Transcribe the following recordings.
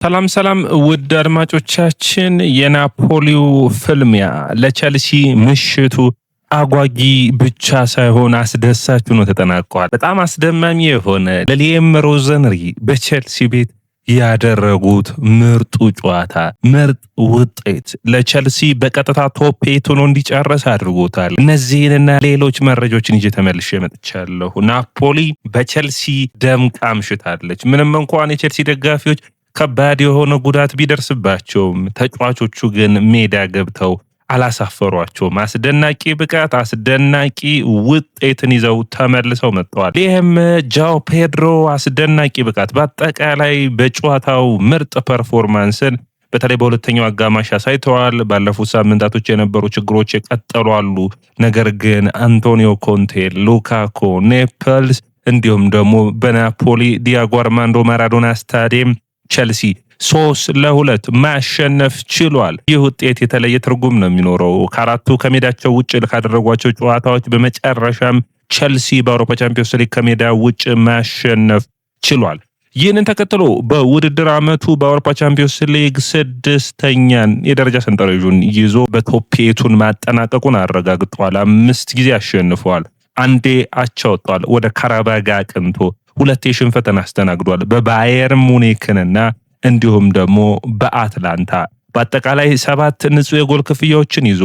ሰላም ሰላም ውድ አድማጮቻችን፣ የናፖሊው ፍልሚያ ለቸልሲ ምሽቱ አጓጊ ብቻ ሳይሆን አስደሳች ሆኖ ተጠናቋል። በጣም አስደማሚ የሆነ ለሊየም ሮዘነሪ በቸልሲ ቤት ያደረጉት ምርጡ ጨዋታ፣ ምርጥ ውጤት ለቸልሲ በቀጥታ ቶፕ 8 ሆኖ እንዲጨርስ አድርጎታል። እነዚህንና ሌሎች መረጃዎችን ይዤ ተመልሼ መጥቻለሁ። ናፖሊ በቸልሲ ደምቃ አምሽታለች። ምንም እንኳን የቸልሲ ደጋፊዎች ከባድ የሆነ ጉዳት ቢደርስባቸውም ተጫዋቾቹ ግን ሜዳ ገብተው አላሳፈሯቸውም። አስደናቂ ብቃት፣ አስደናቂ ውጤትን ይዘው ተመልሰው መጥተዋል። ይህም ጃው ፔድሮ አስደናቂ ብቃት፣ በአጠቃላይ በጨዋታው ምርጥ ፐርፎርማንስን በተለይ በሁለተኛው አጋማሽ አሳይተዋል። ባለፉት ሳምንታቶች የነበሩ ችግሮች የቀጠሉ አሉ። ነገር ግን አንቶኒዮ ኮንቴ፣ ሉካኮ፣ ኔፕልስ እንዲሁም ደግሞ በናፖሊ ዲያጎ አርማንዶ ማራዶና ስታዲየም ቸልሲ 3-2 ማሸነፍ ችሏል። ይህ ውጤት የተለየ ትርጉም ነው የሚኖረው። ከአራቱ ከሜዳቸው ውጭ ካደረጓቸው ጨዋታዎች በመጨረሻም ቸልሲ በአውሮፓ ቻምፒዮንስ ሊግ ከሜዳ ውጭ ማሸነፍ ችሏል። ይህንን ተከትሎ በውድድር ዓመቱ በአውሮፓ ቻምፒዮንስ ሊግ 6ኛን የደረጃ ሰንጠረዡን ይዞ በቶፕ 8 ማጠናቀቁን አረጋግጧል። 5 ጊዜ አሸንፏል። አንዴ አቻ ወጥቷል። ወደ ካራባጋ አቅንቶ 2 ሽንፈትን አስተናግዷል። በባየር ሙኒክንና እንዲሁም ደግሞ በአትላንታ በአጠቃላይ 7 ንጹህ የጎል ክፍያዎችን ይዞ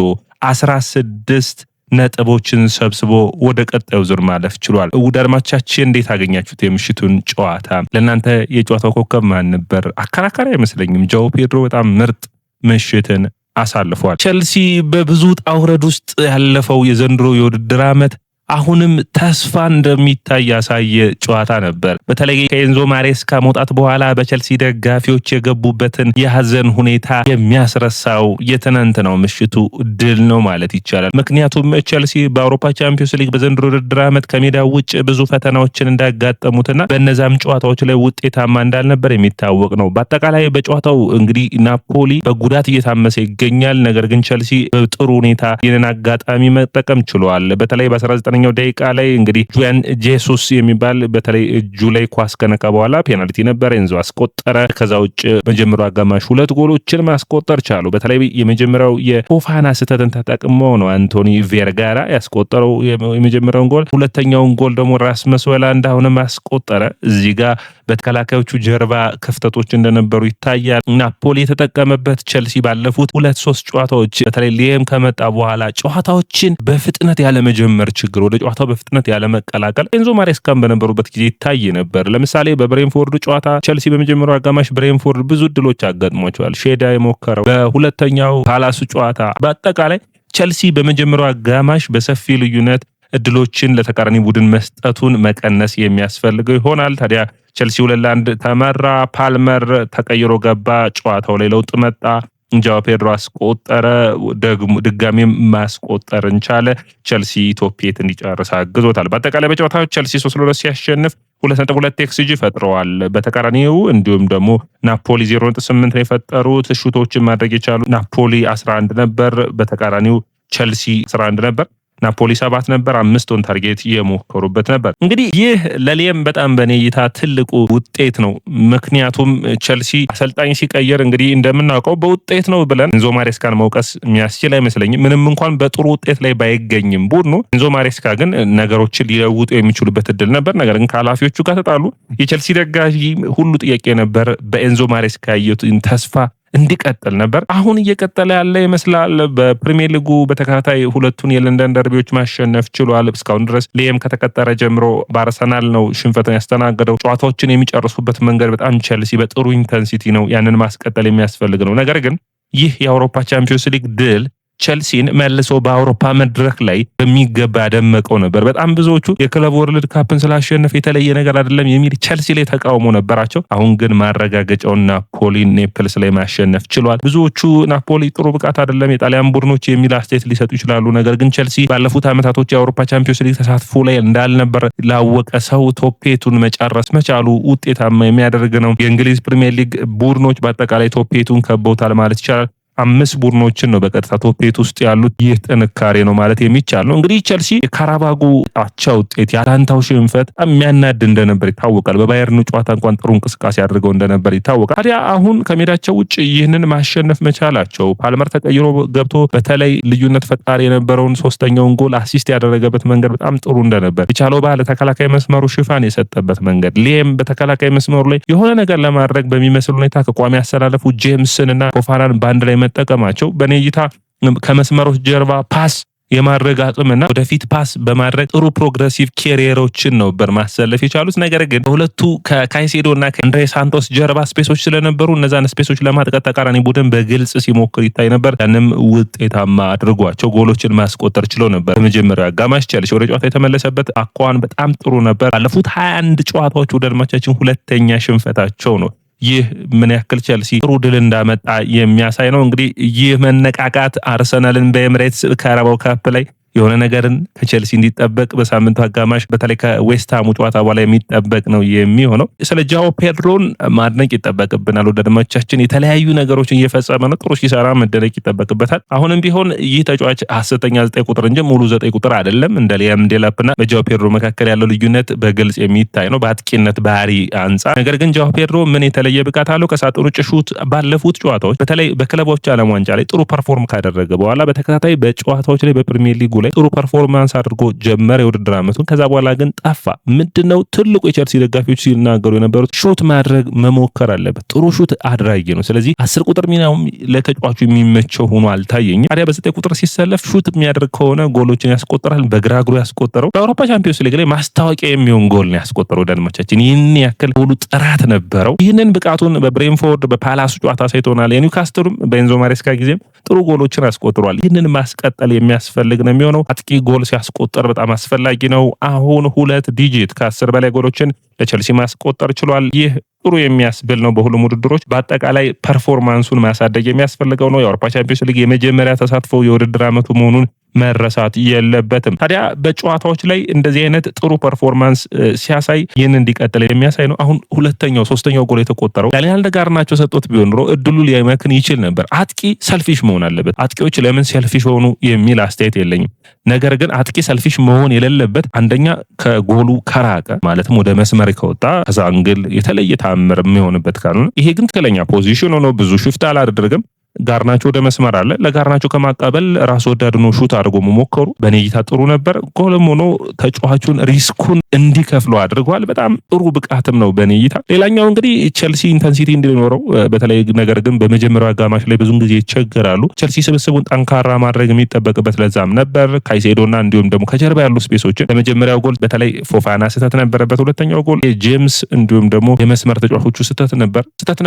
16 ነጥቦችን ሰብስቦ ወደ ቀጣዩ ዙር ማለፍ ችሏል። ውድ አድማጮቻችን እንዴት አገኛችሁት የምሽቱን ጨዋታ? ለእናንተ የጨዋታው ኮከብ ማን ነበር? አከራካሪ አይመስለኝም። ጃው ፔድሮ በጣም ምርጥ ምሽትን አሳልፏል። ቸልሲ በብዙ ውጣ ውረድ ውስጥ ያለፈው የዘንድሮ የውድድር ዓመት አሁንም ተስፋ እንደሚታይ ያሳየ ጨዋታ ነበር። በተለይ ከኤንዞ ማሬስካ መውጣት በኋላ በቸልሲ ደጋፊዎች የገቡበትን የሐዘን ሁኔታ የሚያስረሳው የትናንትናው ምሽቱ ድል ነው ማለት ይቻላል። ምክንያቱም ቸልሲ በአውሮፓ ቻምፒዮንስ ሊግ በዘንድሮ ውድድር ዓመት ከሜዳው ውጭ ብዙ ፈተናዎችን እንዳጋጠሙትና በእነዛም ጨዋታዎች ላይ ውጤታማ እንዳልነበር የሚታወቅ ነው። በአጠቃላይ በጨዋታው እንግዲህ ናፖሊ በጉዳት እየታመሰ ይገኛል። ነገር ግን ቸልሲ በጥሩ ሁኔታ ይህንን አጋጣሚ መጠቀም ችሏል። በተለይ በ19ኛው ደቂቃ ላይ እንግዲህ ጁያን ጄሱስ የሚባል በተለይ እጁ ላይ ኳስ ከነካ በኋላ ፔናልቲ ነበር፣ ኤንዞ አስቆጠረ። ከዛ ውጭ መጀመሪያው አጋማሽ 2 ጎሎችን ማስቆጠር ቻሉ። በተለይ የመጀመሪያው የፎፋና ስህተትን ተጠቅሞ ነው አንቶኒ ቬርጋራ ያስቆጠረው የመጀመሪያውን ጎል። ሁለተኛውን ጎል ደግሞ ራስመስ ሆይሉንድ አሁንም አስቆጠረ። እዚህ ጋር በተከላካዮቹ ጀርባ ክፍተቶች እንደነበሩ ይታያል። ናፖሊ የተጠቀመበት ቸልሲ ባለፉት 2-3 ጨዋታዎች በተለይ ሊየም ከመጣ በኋላ ጨዋታዎችን በፍጥነት ያለመጀመር ችግር፣ ወደ ጨዋታው በፍጥነት ያለመቀላቀል ኤንዞ ማሬስካም በነበሩበት ጊዜ ይታይ ነበር። ለምሳሌ በብሬንፎርድ ጨዋታ ቸልሲ በመጀመሪያው አጋማሽ ብሬንፎርድ ብዙ እድሎች አጋጥሟቸዋል። ሼዳ የሞከረው በሁለተኛው ፓላሱ ጨዋታ በአጠቃላይ ቸልሲ በመጀመሪያው አጋማሽ በሰፊ ልዩነት እድሎችን ለተቃራኒ ቡድን መስጠቱን መቀነስ የሚያስፈልገው ይሆናል። ታዲያ ቸልሲ 2-1 ተመራ። ፓልመር ተቀይሮ ገባ። ጨዋታው ላይ ለውጥ መጣ። ጃው ፔድሮ አስቆጠረ። ድጋሜም ማስቆጠርን ቻለ። ቸልሲ ቶፕ 8 እንዲጨርስ አግዞታል። በአጠቃላይ በጨዋታው ቸልሲ 3-2 ሲያሸንፍ 2.2 ኤክስጂ ፈጥረዋል በተቃራኒው። እንዲሁም ደግሞ ናፖሊ 0.8 የፈጠሩት ሹቶችን ማድረግ የቻሉ ናፖሊ 11 ነበር፣ በተቃራኒው ቸልሲ 11 ነበር። ናፖሊ 7 ነበር፣ 5 ኦን ታርጌት የሞከሩበት ነበር። እንግዲህ ይህ ለሊየም በጣም በኔ እይታ ትልቁ ውጤት ነው። ምክንያቱም ቸልሲ አሰልጣኝ ሲቀየር እንግዲህ እንደምናውቀው በውጤት ነው ብለን ኤንዞ ማሬስካን መውቀስ የሚያስችል አይመስለኝም። ምንም እንኳን በጥሩ ውጤት ላይ ባይገኝም ቡድኑ ኤንዞ ማሬስካ ግን ነገሮችን ሊለውጡ የሚችሉበት እድል ነበር። ነገር ግን ከኃላፊዎቹ ጋር ተጣሉ። የቸልሲ ደጋፊ ሁሉ ጥያቄ ነበር በኤንዞ ማሬስካ ያየውን ተስፋ እንዲቀጥል ነበር። አሁን እየቀጠለ ያለ ይመስላል። በፕሪሚየር ሊጉ በተከታታይ 2ቱን የለንደን ደርቢዎች ማሸነፍ ችሏል። እስካሁን ድረስ ሊየም ከተቀጠረ ጀምሮ በአርሰናል ነው ሽንፈትን ያስተናገደው። ጨዋታዎችን የሚጨርሱበት መንገድ በጣም ቸልሲ በጥሩ ኢንተንሲቲ ነው። ያንን ማስቀጠል የሚያስፈልግ ነው። ነገር ግን ይህ የአውሮፓ ቻምፒዮንስ ሊግ ድል ቸልሲን መልሶ በአውሮፓ መድረክ ላይ በሚገባ ያደመቀው ነበር። በጣም ብዙዎቹ የክለብ ወርልድ ካፕን ስላሸነፈ የተለየ ነገር አይደለም የሚል ቸልሲ ላይ ተቃውሞ ነበራቸው። አሁን ግን ማረጋገጫውን ናፖሊ ኔፕልስ ላይ ማሸነፍ ችሏል። ብዙዎቹ ናፖሊ ጥሩ ብቃት አይደለም የጣሊያን ቡድኖች የሚል አስተያየት ሊሰጡ ይችላሉ። ነገር ግን ቸልሲ ባለፉት ዓመታቶች የአውሮፓ ቻምፒዮንስ ሊግ ተሳትፎ ላይ እንዳልነበር ላወቀ ሰው ቶፕ 8 መጨረስ መቻሉ ውጤታማ የሚያደርግ ነው። የእንግሊዝ ፕሪሚየር ሊግ ቡድኖች በአጠቃላይ ቶፕ 8 ከበውታል ማለት ይቻላል። 5 ቡድኖችን ነው በቀጥታ ቶፕ 8 ውስጥ ያሉት። ይህ ጥንካሬ ነው ማለት የሚቻል ነው። እንግዲህ ቸልሲ የካራባጉ አቻ ውጤት የአታላንታው ሽንፈት የሚያናድ እንደነበር ይታወቃል። በባየርን ጨዋታ እንኳን ጥሩ እንቅስቃሴ አድርገው እንደነበር ይታወቃል። ታዲያ አሁን ከሜዳቸው ውጭ ይህንን ማሸነፍ መቻላቸው ፓልመር ተቀይሮ ገብቶ በተለይ ልዩነት ፈጣሪ የነበረውን ሶስተኛውን ጎል አሲስት ያደረገበት መንገድ በጣም ጥሩ እንደነበር፣ የቻሎባ ለተከላካይ መስመሩ ሽፋን የሰጠበት መንገድ፣ ሊየም በተከላካይ መስመሩ ላይ የሆነ ነገር ለማድረግ በሚመስል ሁኔታ ከቋሚ ያሰላለፉ ጄምስን እና ፎፋናን ባንድ ላይ መጠቀማቸው በኔ እይታ ከመስመሮች ጀርባ ፓስ የማድረግ አቅምና ወደፊት ፓስ በማድረግ ጥሩ ፕሮግሬሲቭ ኬሪየሮችን ነበር ማሰለፍ የቻሉት። ነገር ግን በሁለቱ ከካይሴዶና ከአንድሬ ሳንቶስ ጀርባ ስፔሶች ስለነበሩ እነዛን ስፔሶች ለማጥቀት ተቃራኒ ቡድን በግልጽ ሲሞክር ይታይ ነበር። ያንም ውጤታማ አድርጓቸው ጎሎችን ማስቆጠር ችሎ ነበር። በመጀመሪያው አጋማሽ ቸልሲ ወደ ጨዋታ የተመለሰበት አኳኋን በጣም ጥሩ ነበር። ባለፉት 21 ጨዋታዎች ወደ አድማቻችን ሁለተኛ ሽንፈታቸው ነው። ይህ ምን ያክል ቸልሲ ጥሩ ድል እንዳመጣ የሚያሳይ ነው። እንግዲህ ይህ መነቃቃት አርሰናልን በኤምሬትስ ካራባው ካፕ ላይ የሆነ ነገርን ከቸልሲ እንዲጠበቅ በሳምንቱ አጋማሽ በተለይ ከዌስትሃሙ ጨዋታ በኋላ የሚጠበቅ ነው የሚሆነው። ስለ ጃኦ ፔድሮን ማድነቅ ይጠበቅብናል። ወደ አድማጮቻችን የተለያዩ ነገሮችን እየፈጸመ ነው። ጥሩ ሲሰራ መደነቅ ይጠበቅበታል። አሁንም ቢሆን ይህ ተጫዋች ሐሰተኛ 9 ቁጥር እንጂ ሙሉ 9 ቁጥር አይደለም። እንደ ሊያም ዴላፕና በጃኦ ፔድሮ መካከል ያለው ልዩነት በግልጽ የሚታይ ነው በአጥቂነት ባህሪ አንጻር። ነገር ግን ጃኦ ፔድሮ ምን የተለየ ብቃት አለው? ከሳጥን ውጭ ሹት ባለፉት ጨዋታዎች በተለይ በክለቦች ዓለም ዋንጫ ላይ ጥሩ ፐርፎርም ካደረገ በኋላ በተከታታይ በጨዋታዎች ላይ በፕሪሚየር ሊጉ ጥሩ ፐርፎርማንስ አድርጎ ጀመረ የውድድር ዓመቱን። ከዛ በኋላ ግን ጠፋ። ምንድነው ትልቁ የቸልሲ ደጋፊዎች ሲናገሩ የነበሩት? ሹት ማድረግ መሞከር አለበት። ጥሩ ሹት አድራጊ ነው። ስለዚህ 10 ቁጥር ሚናውም ለተጫዋቹ የሚመቸው ሆኖ አልታየኝም። ታዲያ በ9 ቁጥር ሲሰለፍ ሹት የሚያደርግ ከሆነ ጎሎችን ያስቆጥራል። በግራ እግሩ ያስቆጠረው በአውሮፓ ቻምፒዮንስ ሊግ ላይ ማስታወቂያ የሚሆን ጎል ነው ያስቆጠረው። ዳንማቻችን ይህን ያክል ሁሉ ጥራት ነበረው። ይህንን ብቃቱን በብሬንፎርድ በፓላሱ ጨዋታ ሳይቶናል። የኒውካስትሉም በኤንዞ ማሬስካ ጊዜም ጥሩ ጎሎችን አስቆጥሯል። ይህንን ማስቀጠል የሚያስፈልግ ነው የሚሆነው። አጥቂ ጎል ሲያስቆጠር በጣም አስፈላጊ ነው። አሁን 2 ዲጂት ከ10 በላይ ጎሎችን ለቸልሲ ማስቆጠር ችሏል። ይህ ጥሩ የሚያስብል ነው። በሁሉም ውድድሮች በአጠቃላይ ፐርፎርማንሱን ማሳደግ የሚያስፈልገው ነው። የአውሮፓ ቻምፒዮንስ ሊግ የመጀመሪያ ተሳትፎ የውድድር ዓመቱ መሆኑን መረሳት የለበትም። ታዲያ በጨዋታዎች ላይ እንደዚህ አይነት ጥሩ ፐርፎርማንስ ሲያሳይ ይህን እንዲቀጥል የሚያሳይ ነው። አሁን ሁለተኛው 3ኛው ጎል የተቆጠረው ዳንኤል ጋርናቾ ሰጥቶት ቢሆን ኖሮ እድሉ ሊያመክን ይችል ነበር። አጥቂ ሰልፊሽ መሆን አለበት። አጥቂዎች ለምን ሰልፊሽ ሆኑ የሚል አስተያየት የለኝም። ነገር ግን አጥቂ ሰልፊሽ መሆን የሌለበት አንደኛ ከጎሉ ከራቀ ማለትም ወደ መስመር ከወጣ ከዛ አንግል የተለየ ተአምር የሚሆንበት ካልሆነ ይሄ ግን ትክክለኛ ፖዚሽን ሆኖ ብዙ ሽፍት አላደረገም። ጋርናቾ ወደ መስመር አለ። ለጋርናቾ ከማቀበል ራስ ወዳድ ነው ሹት አድርጎ መሞከሩ በኔ እይታ ጥሩ ነበር። ጎልም ሆኖ ተጫዋቹን ሪስኩን እንዲከፍለው አድርጓል። በጣም ጥሩ ብቃትም ነው በኔ እይታ። ሌላኛው እንግዲህ ቸልሲ ኢንተንሲቲ እንዲኖረው በተለይ ነገር ግን በመጀመሪያው አጋማሽ ላይ ብዙን ጊዜ ይቸገራሉ። ቸልሲ ስብስቡን ጠንካራ ማድረግ የሚጠበቅበት ለዛም ነበር። ካይሴዶና እንዲሁም ደግሞ ከጀርባ ያሉ ስፔሶችን ለመጀመሪያው ጎል በተለይ ፎፋና ስህተት ነበረበት። ሁለተኛው ጎል ጄምስ እንዲሁም ደግሞ የመስመር ተጫዋቾቹ ስህተት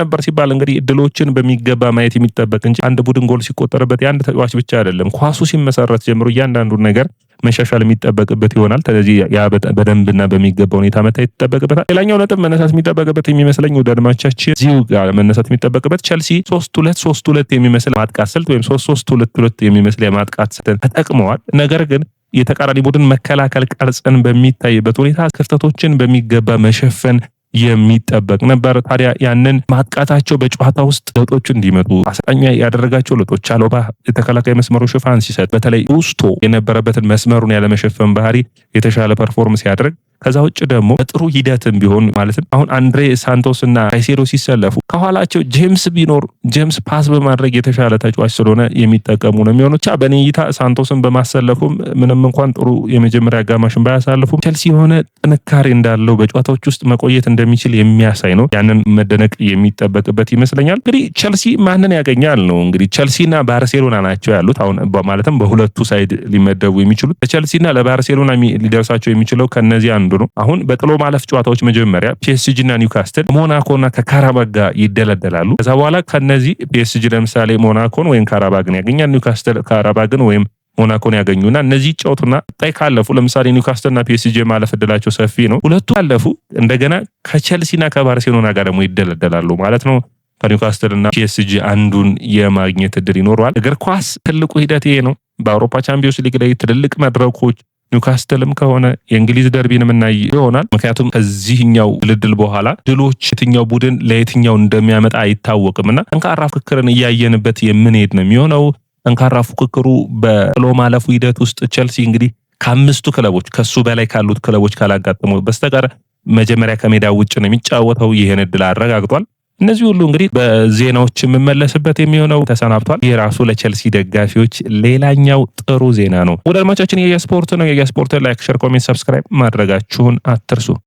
ነበር ሲባል እንግዲህ እድሎችን በሚገባ ማየት የሚጠበቅ እንጂ አንድ ቡድን ጎል ሲቆጠርበት የአንድ ተጫዋች ብቻ አይደለም። ኳሱ ሲመሰረት ጀምሮ እያንዳንዱን ነገር መሻሻል የሚጠበቅበት ይሆናል። ስለዚህ ያ በደንብና በሚገባ ሁኔታ መታየት ይጠበቅበታል። ሌላኛው ነጥብ መነሳት የሚጠበቅበት የሚመስለኝ ወደ አድማቻችን እዚሁ ጋር መነሳት የሚጠበቅበት ቸልሲ 3-2-3-2 የሚመስል ማጥቃት ስልት ወይም 3-3-2-2 የሚመስል የማጥቃት ስልት ተጠቅመዋል። ነገር ግን የተቃራኒ ቡድን መከላከል ቀርጸን በሚታይበት ሁኔታ ክፍተቶችን በሚገባ መሸፈን የሚጠበቅ ነበር። ታዲያ ያንን ማጥቃታቸው በጨዋታ ውስጥ ለውጦች እንዲመጡ አሰልጣኙ ያደረጋቸው ለውጦች ቻሎባ የተከላካይ መስመሩ ሽፋን ሲሰጥ በተለይ ውስቶ የነበረበትን መስመሩን ያለመሸፈን ባህሪ የተሻለ ፐርፎርማንስ ሲያደርግ ከዛ ውጭ ደግሞ በጥሩ ሂደትም ቢሆን ማለትም አሁን አንድሬ ሳንቶስ እና ካይሴዶ ሲሰለፉ ከኋላቸው ጄምስ ቢኖር ጄምስ ፓስ በማድረግ የተሻለ ተጫዋች ስለሆነ የሚጠቀሙ ነው የሚሆነው። ብቻ በኔ እይታ ሳንቶስን በማሰለፉም ምንም እንኳን ጥሩ የመጀመሪያ አጋማሽን ባያሳልፉም ቸልሲ የሆነ ጥንካሬ እንዳለው በጨዋታዎች ውስጥ መቆየት እንደሚችል የሚያሳይ ነው። ያንን መደነቅ የሚጠበቅበት ይመስለኛል። እንግዲህ ቸልሲ ማንን ያገኛል ነው እንግዲህ ቸልሲና ባርሴሎና ናቸው ያሉት አሁን ማለትም በሁለቱ ሳይድ ሊመደቡ የሚችሉት ለቸልሲና ለባርሴሎና ሊደርሳቸው የሚችለው ከነዚህ አንዱ ነው። አሁን በጥሎ ማለፍ ጨዋታዎች መጀመሪያ ፒኤስጂ እና ኒውካስትል ሞናኮና ከካራባግ ጋር ይደለደላሉ። ከዛ በኋላ ከነዚህ ፒኤስጂ ለምሳሌ ሞናኮን ወይም ካራባግን ያገኛል። ኒውካስትል ካራባግን ወይም ሞናኮን ያገኙና እነዚህ ጨዋታና ጣይ ካለፉ ለምሳሌ ኒውካስትልና ፒኤስጂ ማለፍ እድላቸው ሰፊ ነው። ሁለቱ ካለፉ እንደገና ከቸልሲና ከባርሴሎና ጋር ደግሞ ይደለደላሉ ማለት ነው። ከኒውካስትልና ፒኤስጂ አንዱን የማግኘት እድል ይኖረዋል። እግር ኳስ ትልቁ ሂደት ይሄ ነው። በአውሮፓ ቻምፒዮንስ ሊግ ላይ ትልልቅ መድረኮች ኒውካስትልም ከሆነ የእንግሊዝ ደርቢን የምናይ ይሆናል። ምክንያቱም ከዚህኛው ድልድል በኋላ ድሎች የትኛው ቡድን ለየትኛው እንደሚያመጣ አይታወቅምና ጠንካራ ፍክክርን እያየንበት የምንሄድ ነው የሚሆነው። ጠንካራ ፉክክሩ በጥሎ ማለፉ ሂደት ውስጥ ቸልሲ እንግዲህ ከአምስቱ ክለቦች ከሱ በላይ ካሉት ክለቦች ካላጋጠመው በስተቀር መጀመሪያ ከሜዳ ውጭ ነው የሚጫወተው። ይህን እድል አረጋግጧል። እነዚህ ሁሉ እንግዲህ በዜናዎች የምመለስበት የሚሆነው ተሰናብቷል። ይህ ራሱ ለቸልሲ ደጋፊዎች ሌላኛው ጥሩ ዜና ነው። ወደ አድማጮቻችን የስፖርት ነው። የስፖርት ላይክ፣ ሼር፣ ኮሜንት፣ ሰብስክራይብ ማድረጋችሁን አትርሱ።